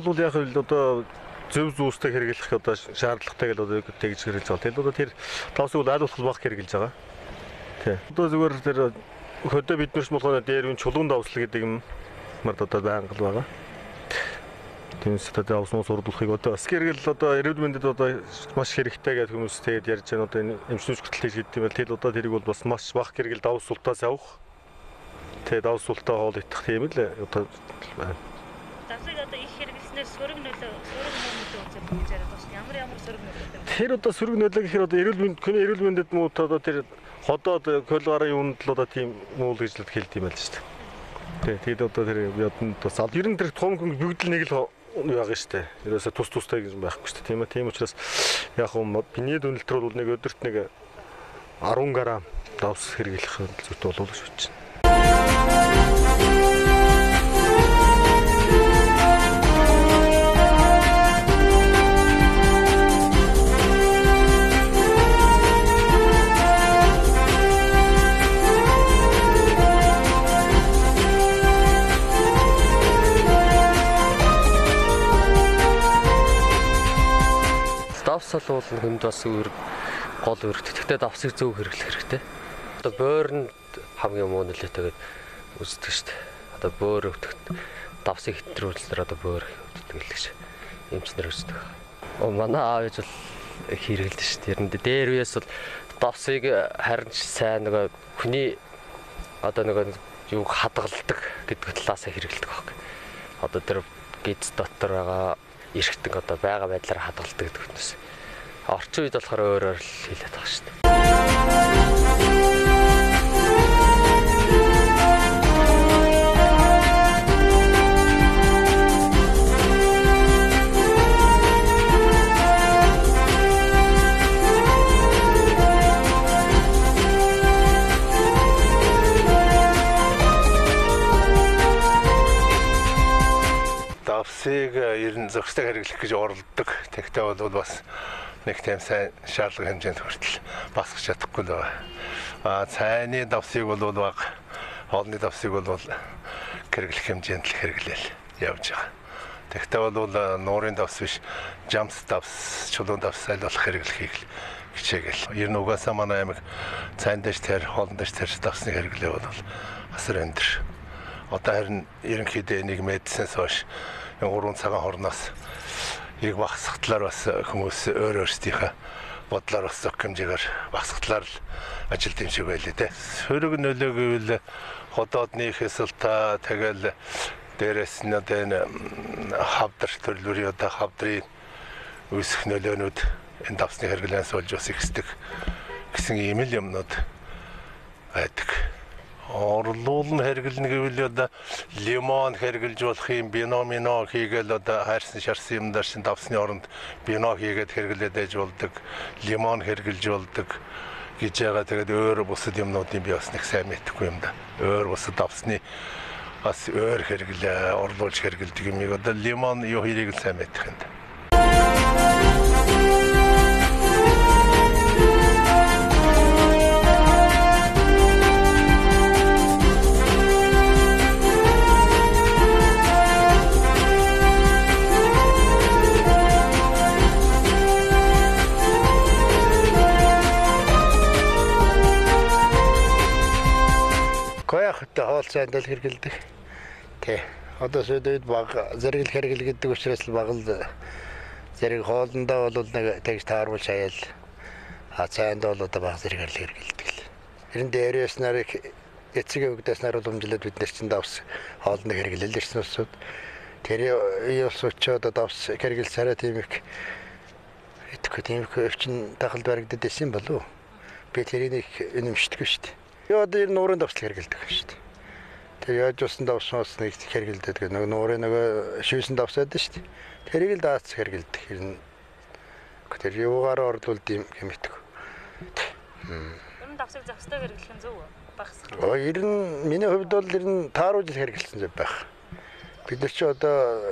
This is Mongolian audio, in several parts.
бол яг л одоо зөв зүүстэй хэрэглэх одоо шаардлагатай гэж одоо тэгж хэрэглэж байгаа. Тэгэхээр одоо тэр давсыг бол аль болох бага хэрэглэж байгаа. Тий. Одоо зүгээр тэр хөдөө бид нарч болгоно дээр нь чулуун давслал гэдэг юм мард одоо байнга л байгаа. Тиймээс одоо давс мус урдуулахыг одоо бас хэрэгэл одоо эрүүл мэндэд одоо маш хэрэгтэй гэдэг хүмүүс тэгээд ярьж байгаа одоо энэ эмчнүүч хүртэл хийж гэдэг юм байна. Тэгэл одоо тэрийг бол бас маш бага хэрэгэл давс султаас авах. Тэгээд давс султаа хоол идэх тийм л одоо байна. Давсыг одоо их хэрэглэснээр сөрөг нөлөө үзэж байгаа бас ямар сөрөг нөлөөтэй. Тэр одоо сөрөг нөлөө гэхээр одоо эрүүл мэндэд муу одоо тэр ходоод колгарын юунд л одоо тийм муул гэж л хэлдэг юм байл шүү дээ. Тэгээд одоо тэр яданд бас ер нь тэр том хүн бүгд л нэг л байгаа шүү дээ. Ерөөсө тустай гэж байхгүй шүү дээ. Тийм учраас яг биний дүнэлтэр бол нэг өдөрт нэг 10 грамм давс хэрэглэх зүйтэй болов гэж бодож байна. Давсал бол хүнд бас гол үүрэгтэй. Гэхдээ давсыг зөв хэрэглэх хэрэгтэй. Одоо бөөрөнд хамгийн муу нөлөөтэйгээд үздэг шүү дээ. Одоо бөөр өвдөхт давсыг хэтрүүлснээр одоо бөөр өвддөг л гэж эмчнэр үздэг. Манай аав ээж бол хэрэглэдэг шүү дээ. Ер нь дээр үеэс бол давсыг харин сайн нөгөө хүний одоо нөгөө юу хадгалдаг гэдэг талаасаа хэрэглэдэг байхгүй. Одоо тэр гиз дотор байгаа эргэтэн одоо байгаа байдлаар хадгалдаг гэдэг хүнээс. Орчин үед болохоор өөрөөр л хэлээд байгаа шүү дээ. Давсыг ер нь зохистой хэрэглэх гэж оролддог. Тэгтээ бол бас нэг тийм сайн шаардлага хэмжээнд хүртэл басгах чадахгүй л байна. Цайны давсыг бол бага, хоолны давсыг бол хэрэглэх хэмжээнд л хэрэглээл явж байгаа. Тэгтээ бол нуурын давс биш, жамс давс, чулуун давс аль болох хэрэглэхийг л хичээгээл. Ер нь угаасаа манай аймаг цайн дэш тэр, хоолн дэш тэр давсны хэрэглээ бол асар өндөр. Одоо харин ерөнхийдөө нэг мэдсэнс хойш 3 цагаан хорноос яг багсах талаар бас хүмүүс өөрсдийнхээ бодлоор бас зөв хэмжээгээр багсах талаар л ажилт юм шиг байлээ те. Сөрөг нөлөө гэвэл ходоод нийхэс л та тэгэл дээрээс нь одоо энэ хавдар төрлөөрийн одоо хавдрын үүсэх нөлөөнүүд энэ давсны хэрэглээс болж бас ихсдэг гэсэн ийм л юмнууд байдаг. Орлуулн хэрэглэнэ гэвэл одоо лимон хэрэглэж болох юм бино хийгээл одоо хайрсан шарсан юмдаар шин давсны оронд бино хийгээд хэрэглээд байж болдог, лимон хэрэглэж болдог гэж байгаа. Тэгээд өөр бусад юмнуудын би бас нэг сайн мэдэхгүй юм да. Өөр бусад давсны бас өөр хэрэглээ орлуулж хэрэглэдэг юмыг одоо лимон юу хийрийг л сайн мэдэх юм да. Гоёхтой хоол цайнд л хэрэгэлдэг. Тэ. Одоо сөдөд баг зэрэг л хэрэгэлдэг учраас л баг л зэрэг хоолндоо бол нэг тэгж тааруулж хаяал. Цайнд бол одоо баг зэрэгээр л хэрэгэлдэг. Эрен дээрээс нарыг эцэг өвгдөөс нар уламжлаад бид нар чинь давс хоолны хэрэглэл ирсэн усуд. Тэр юус очоод давс хэрэгэл царай тийм их итгэх тийм их өвчин тахалд баригдад исэн болов. Би тэрийг үнэмшдэг шүү дээ. Яа одоо ер нь нуурын давс хэрэгэлдэг шүү дээ. Тэр яаж усан давсаас нэг хэрэгэлдэг. Нэг нуурын нэг шүүсэн давс байдаг шүү дээ. Тэрийг л даацс хэрэгэлдэг. Ер нь тэр юугаар орлуулд юм гэмтэг. Энэ давсыг зохистой хэрэглэх нь зөв үү? Багасгах. Ер нь миний хувьд бол ер нь тааруулж хэрэгэлсэн зөв байх. Бид нар ч одоо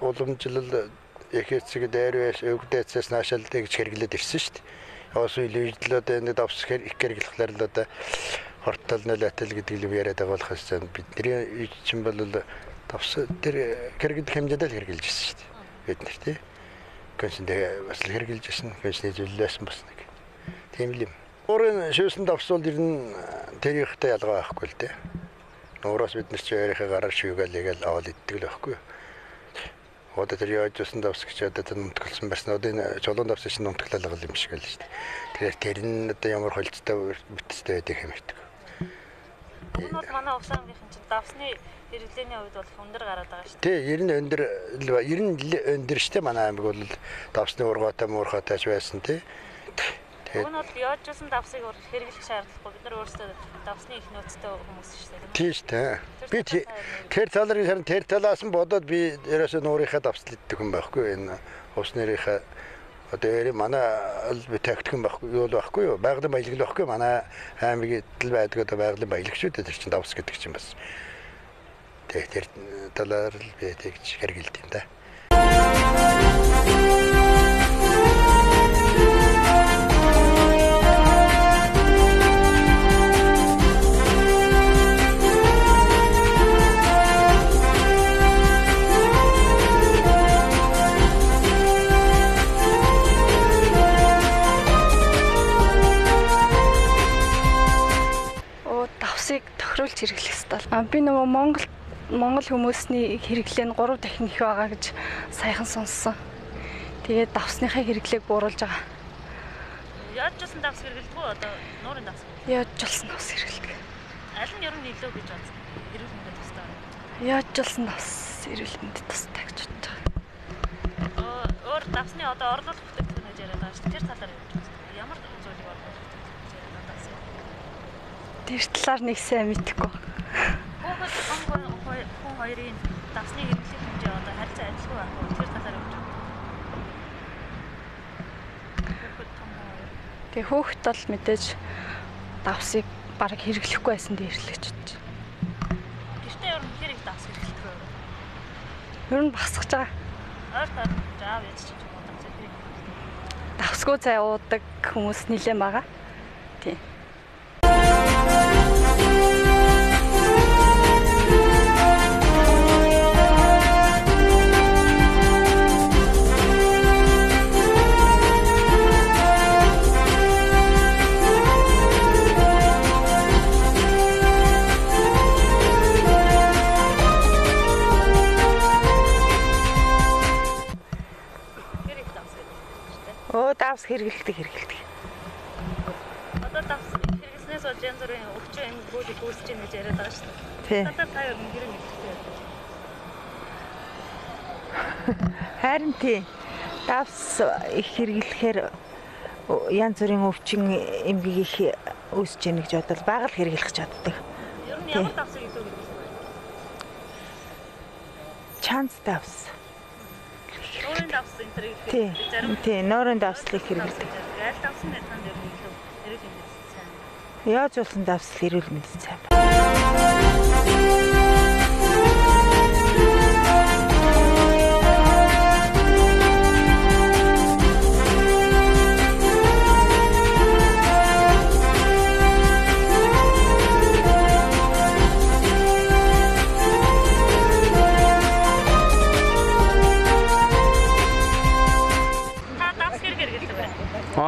уламжлал их эцэг дээрээс өвгдөөцөөс наашаал гэж хэрэглээд ирсэн шүү дээ. Ос үйлдэлүүд энэ давс их хэрэглэхлээр л одоо хортол нөлөөтэй гэдэг л яриад байгаа болохоос бидний чинь бол Давс тэр хэрэглэх хэмжээдээ л хэрэгжилж ирсэн шүү дээ. Бид нар тий. Консентэй бас л хэрэгжилж ирсэн. Консентэй зөвлөсөн бас нэг. Тийм л юм. Өөрийн шүүсэн давс бол ер нь тэрийнхтэй ялгаа байхгүй л дээ. Нуураас бид нар чи өөрийнхөө гараар шүүгээл аваад иддэг л байхгүй. Одоо тэр яажсан давс гэж одоо нутгалсан байсан. Одоо энэ чулуун давс чинь нутгалалгал юм шиг л шүү дээ. Тэгэхээр тэр нь одоо ямар холцтой битцтэй байдаг юм байдаг. Энэ бол манай Угсаангийнхэн чинь давсны хэрэглээний үед бол өндөр гараад байгаа шүү дээ. Тий, ер нь өндөр штэ манай аймаг бол давсны ургаатай муурхайтайч байсан тий. Уг нь бол яажсан давсыг хэрэглэх шаардлагагүй. Бид нар өөрсдөө давсны их нөөцтэй хүмүүс шүү дээ. Тий штэ. Би тэр талаар харин тэр талаас нь бодоод би ерөөсөө нуурынхаа давсал иддэг юм байхгүй. Энэ ус нэрийнхаа одоо ер нь манай би тактик юм байхгүй юу байхгүй юу? Байгалийн баялаг л байхгүй. Манай аймгийн тэл байдаг одоо байгалийн баялаг шүү дээ. Тэр чинь давс гэдэг чинь бас. Тэр талаар л би тэгж хэрэгэлдэг юм да. Тохируулж хэрэглэх ёстой. Би нөгөө Монгол хүмүүсний хэрэглээ нь 3 дахин их байгаа гэж саяхан сонссон. Тэгээд давсныхаа хэрэглээг бууруулж байгаа. Яажсан давс хэрэглэдэг үү? Одоо нуурын давс. Яажсан давс хэрэглэдэг. Аль нь ер нь илүү гэж бодсон? Эрүүл мэндэд тустай. Яажсан давс эрүүл мэндэд тустай гэж бодож байгаа. Өөр давсны одоо орлуулах бүтээгдэхүүн гэж яриад байгаа шүү дээ. Тэр талаар юу гэж бодсон? Ямар зүйлийг орлуулах гэж яриад байгаа юм? Тэр талаар нэг сайн мэдэхгүй. Хүн хоёрын давсны хэрэглэх хэмжээ одоо харьцаа адилхан байх уу? Тэр талаар юу гэж бодсон? Тэгээ хөөхт бол мэдээж давсыг бараг хэрэглэхгүй байсан дээрлэж бодож. Гэртээ ер нь хэрэг давс хэрэглэх вэ? Ер нь басгаж байгаа. Ойр тойрон жаав яаж ч юм уу давс хэрэг. Давсгүй цай уудаг хүмүүс нэлээд байгаа. Тийм. Давс хэрэгэлдэг. Одоо давс хэрэглэснээс болж янз бүрийн өвчин эмгэгүүдийг үүсэж ийн гэж яриад байгаа шүү дээ. Тий. Одоо та ер нь хэрэг хэлчихээ. Харин тий. Давс их хэрэглэхээр янз бүрийн өвчин эмгэг их үүсэж ийн гэж бодвол бага л хэрэглэх гэж боддог. Ер нь ямар давсыг илүү хэрэглэх вэ? Чанц давс. Нуурын давс энэ төр их зарим тий, нуурын давслыг хэрэглэдэг. Аль давсан дээр танд ер нь илүү эрүүл мэндэд сайн. Яаж болсон давсл эрүүл мэндэд сайн.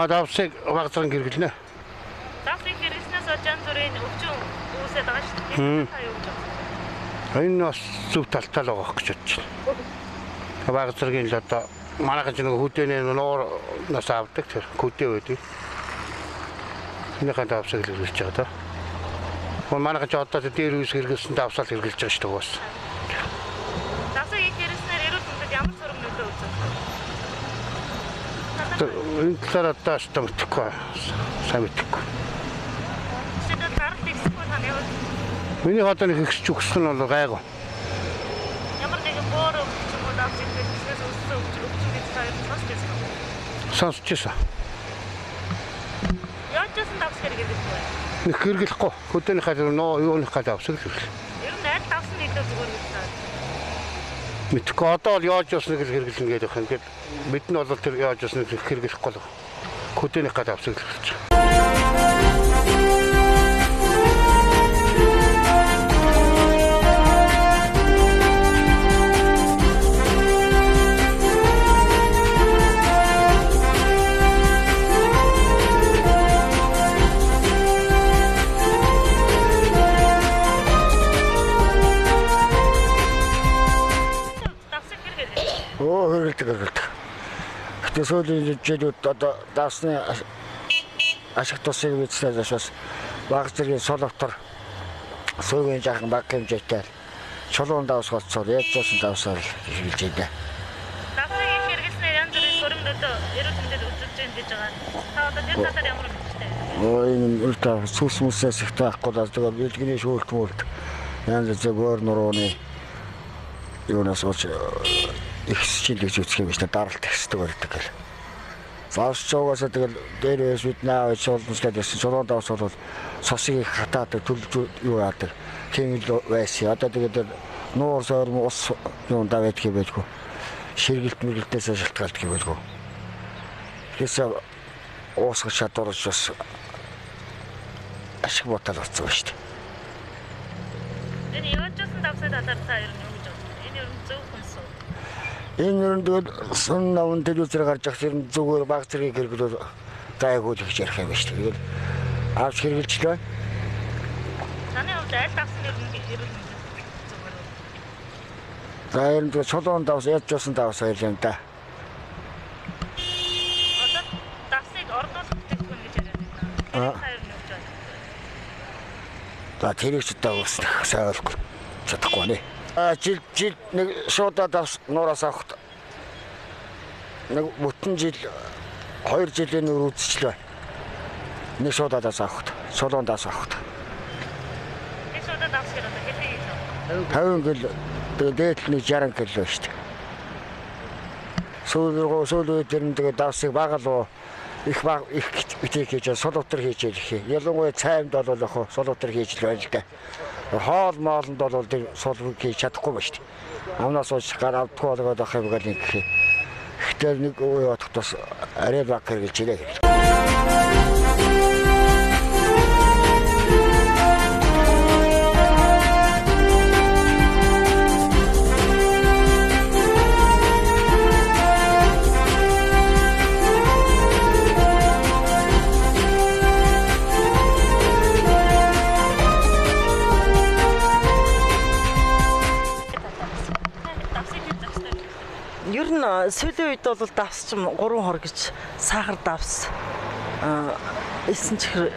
Давсыг багцран хэрэглэнэ. Давсыг хэрэглэснээс болж янз бүрийн өвчин үүсээд байгаа шүү дээ. Та юу гэж бодсон? Энэ бас зөв талтай л байгаа гэж бодож байна. Багцрын л одоо манайхан ч нэг хөдөөний нуурнаас авдаг тэр хөдөө байдаг. Энийхэн давсыг хэрэглэж байгаа даа. Манайхан ч одоо дээр үс хэрэглэсэн давсаал хэрэглэж байгаа шүү дээ бас. Давсыг их хэрэглэснээр эрүүл мэндэд ямар сурам нөлөө үзүүлэх вэ? Энэ талаар одоо ч мэдэхгүй. Сайн мэдэхгүй. Шийдэл гарал ихсэхгүй тань яваад. Миний одоо нэг ихсч өгсөн нь бол гайгүй. Ямар нэгэн боор өвчин уу давс хэрэглэснээс үүссэн өвчин гэж та юу сонсч байсан. Яажсан давс хэрэглэх вэ? Нэг хэрэглэхгүй. Хөдөөнийхээ юуныхаа давсыг хэрэглэх. Ер нь аль давс нь илүү зүгээр гэж байна. Мэдхгүй одоо л яаж ясныг хэрэглэн гэдэг юм. Ингээд бид нь бол тэр яаж ясныг хэрэглэхгүй л хөдөөнийхөө давсыг хэрэглэж байгаа. сүүлийн жилүүд одоо давсны ашиг тусыг үзснээр бас баг зэргийн сол автор сүүгийн жаахан баг хэмжээтэй чулуун давс голцоор яаж зоосон давсаар хэлж байна. Давсыг их хэрэглэснээр янз бүрийн хөрөнгөд эрүүл мэндэд үзүүлж байна гэж байгаа. Та одоо тэр талаар ямар мэдтэй? Энэ үлдээ сүс мүсээс их таахгүй даа тэгээд билгний шүүлт мөлт янз зөвөр нурууны юунаас олж их шилжиж үзэх юм шиг даралт ихсдэг байдаг гэл. Заавч цогоосоо тэгэл дээрээс бид наа солонгослаад ясан чулуун давс бол сосыг хатаад төлж юу яадаг. Тийм л байсан. Одоо тэгээд нуур сойрм ус юун даваад хийвэлгүй. Ширгэлт мэргэлтээс шалтгаалдаг хийвэлгүй. Тэсээ уусгах чадварч бас ашиг ботал болсон ба шүү дээ. Энэ явуулсан давсаа талаар та ер нь юу гэж боддог? Энэ ер нь зөв хүнс үү? Энэ ер нь тэгэл сон навн телевизээр гарч ирэх юм зүгээр баг зэрэг хэрэглэл гайгүй гэж ярих юм шүү дээ. Авч хэрэгжилчлээ. Таны хувьд аль давсан ер нь эрүүл мэндэд зүгээр үү? За энэ чулуун давс яаж жуусан давс хоёр юм да. Одоо давсыг ордуулах бүтээгдэхүүн гэж яриад байна. Та ер нь юу гэж боддог? За тэрийг ч удаа uuснах сайн ойлгох чадахгүй нэ. Жил нэг шуудаа давс нуураас авахт нэг бүтэн жил 2 жилийн нөр үзчихлээ. Нэг шуудаа давс авахт, чулуун давс авахт. Нэг шуудаа давс хэрэг одоо хэдий хийх вэ? 50 кг тэгээд дээдлний 60 кг шүү дээ. Сүүлийн дээр нь тэгээд давсыг багалуу их битээ хийж сол утар хийж ирэх. Ялангуяа цаймд бол яг сол утар хийж л байна л да. Хоол моолнд бол сол хийж чадахгүй ба шүү дээ. Амнаас ууш гар авдаггүй болоод ах юм гал ингэх. Гэхдээ нэг уу явах тус арай баг хэрэгжилж ирээ. Ер нь сүүлийн үед бол давс ч 3 хор гэж сахар давс эсэн чихэр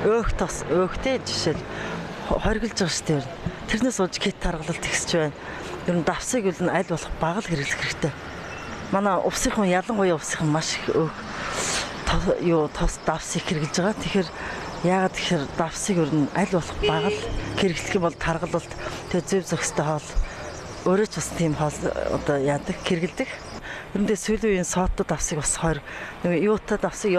өөхтэй жишээл хоригдж байгаа шүү дээ. Тэрнээс ууж кит таргалалт ихсэж байна. Ер нь давсыг үл нь аль болох бага л хэрэглэх хэрэгтэй. Манай увсынхан ялангуяа увсынхан маш их тос давсыг хэрэглэж байгаа. Тэгэхээр яагаад тэгэхээр давсыг ер нь аль болох бага л хэрэглэх юм бол таргалалт тэг зөв зохистой хоол өөрөө ч бас тийм хоол одоо яадаг хэрэгэлдэг. Үүндээ сүүлийн үеийн сотод давсыг бас хоёр нэг юутай давсыг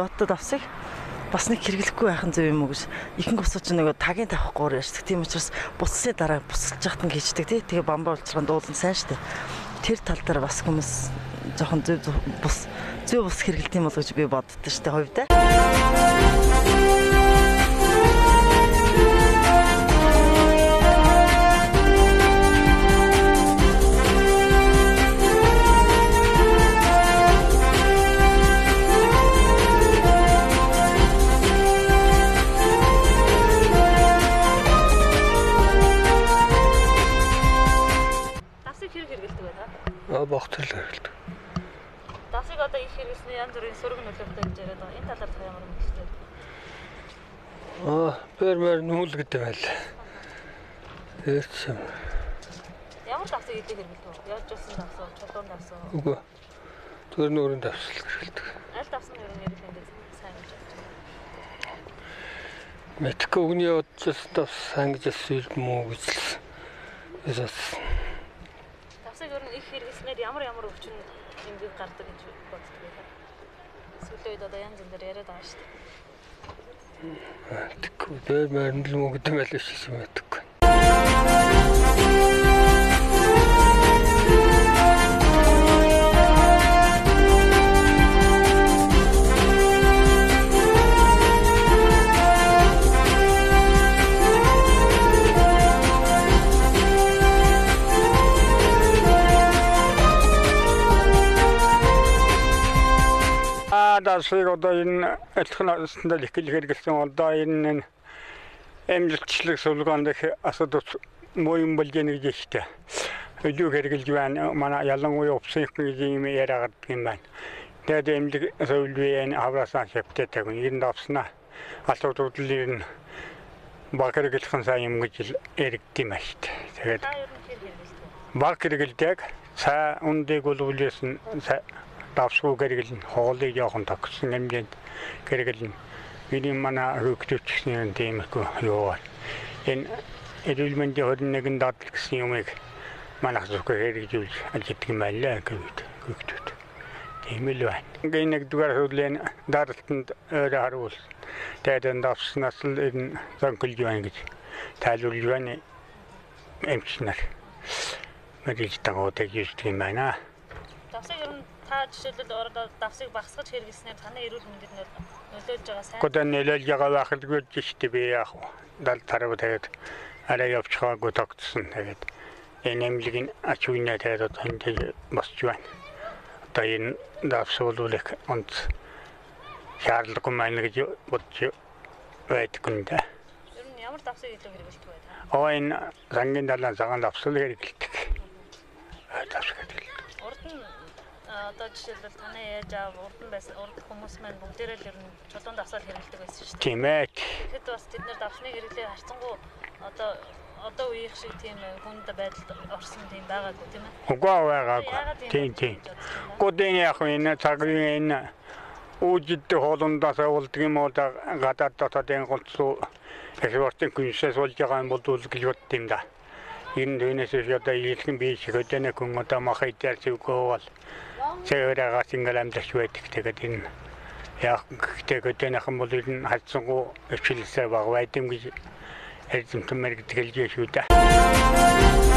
бас нэг хэрэглэхгүй байх нь зөв юм уу гэж ихэнх усууч нэг тагийн тавихгүй ярьдаг. Тийм учраас буцсны дараа буцалж яхад нь хийждэг тий. Тэгээ бамбаа улцран дуулан сайн штэ. Тэр тал дээр бас хүмүүс жоохон зөв бус хэрэгэлт юм бол гэж би боддоо штэ хувьдаа. Богтол хэрэгэлдэг. Давсыг одоо их хэрэглэснээр янз бүрийн сөрөг нөлөөтэй гэж яриад байгаа. Энэ талаар та ямар мэдтэй? Бэрмэр нүүл гэдэг байл. Тэрч юм. Ямар давсыг идэх хэрэглэдэг вэ? Яаж жуулсан давс уу, чулуун давс уу? Үгүй. Тэр нүүрийн давс л хэрэгэлдэг. Аль давс нь ер нь ярих юм бэ? Сайн гэж бодож байна. Мэдхгүй өгний удаас давс сайн гэж асуул муу гэж л. Ясаас Давсыг ер нь их хэрэглэснээр ямар өвчин эмгэг гардаг гэж боддог вэ? Сүүлийн үед одоо янз бүр яриад байгаа шүү дээ. Тэггүй дээр мөрөнд л мөнгөд юм байл шүү юм мэдхгүй. Давсыг одоо энэ адилхан их хэрэглэсэн одоо энэ эмнэлчлэг суулгаанд их асуудал муу юм болж байна гэж ихтэй. Өдөө хэрэглэж байна. Манай ялангуяа увсын их юм яриагаад юм байна. Тэгээд эмнэлэг зөвлөвийн авраасан шавтайг нэг давснаа алуудуудлын баг хэрэглэхэн сайн юм гэж яригдсан байна шүү дээ. Тэгээд Та ер нь хэр хэрэгэлдэг? баг хэрэглэдэг цаа ундаг бол үлээсэн давсгүй хэрэглэн хоолыг явахан тогсон хэмжээнд хэрэглэн миний манай хөгжүүлчихсэн тиймэрхүү юу. Энэ эрүүл мэндийн 21 дадал гэсэн юмыг манайх зөвхөн хэрэгжүүлж ажилладаг юм байлаа гэвд хөгжүүд. Тийм л байна. Ингээ нэгдүгээр хөдөлгөөний даралтанд өөрөө харуул. Тэгээд давснаас л энэ зөнгөлж байна гэж тайлбарлаж байна. Эмчнэр мэдээж тагуудыг юудаг юм байна. Давсыг ер нь та жишээлбэл давсыг багасгаж хэрэглэснээр таны эрүүл мэндэд нөлөөлж байгаа сайн. Кодон нөлөөлж байгаа байхад гэхдээ би яах вэ? Дал тарав тэгээд арай явчихаагүй тогтсон. Тэгээд энэ эмнэлгийн ач үений тэгээд энэ босч байна. Одоо энэ давсуулах онц шаардлагагүй маань гэж бодож байдаг юм да. Ер нь ямар давсыг илүү хэрэглэдэг вэ та? Энэ сангийн далайн цагаан давсал хэрэглэдэг. Давсаг хэрэглэдэг. Урд нь одоо жишээлбэл таны ээж аав урд хүмүүс маань бүгдээрээ л ер нь чулуун давсаар хэрэглэдэг байсан шүү дээ. Тийм ээ. Тэгэхэд бас тэд нэр давсны хэрэглээ харцангуй одоо үеийнх шиг тийм хүнд байдалд орсон тийм байгаагүй тийм ээ. Угаа байгаагүй. Тийм. Годын яг энэ цагийн энэ үжид хоолундаас уулдаг юм уу гадаад дотоодын голцоо экспортын күнсээс болж байгаа юм бол гэж бодд юм да. Энэ дэнэс одоо ийлхэн би шигэдэнэ хүн одоо махай дээрсэвгүй бол цэвэрэгээс ингээл амдах байдаг. Тэгээд энэ яг тэгтэйгдэнэхэн бол энэ хацсангу өвчлөлсөө баг байдам гэж хэлсэн мэрэгдэлж шүү дээ.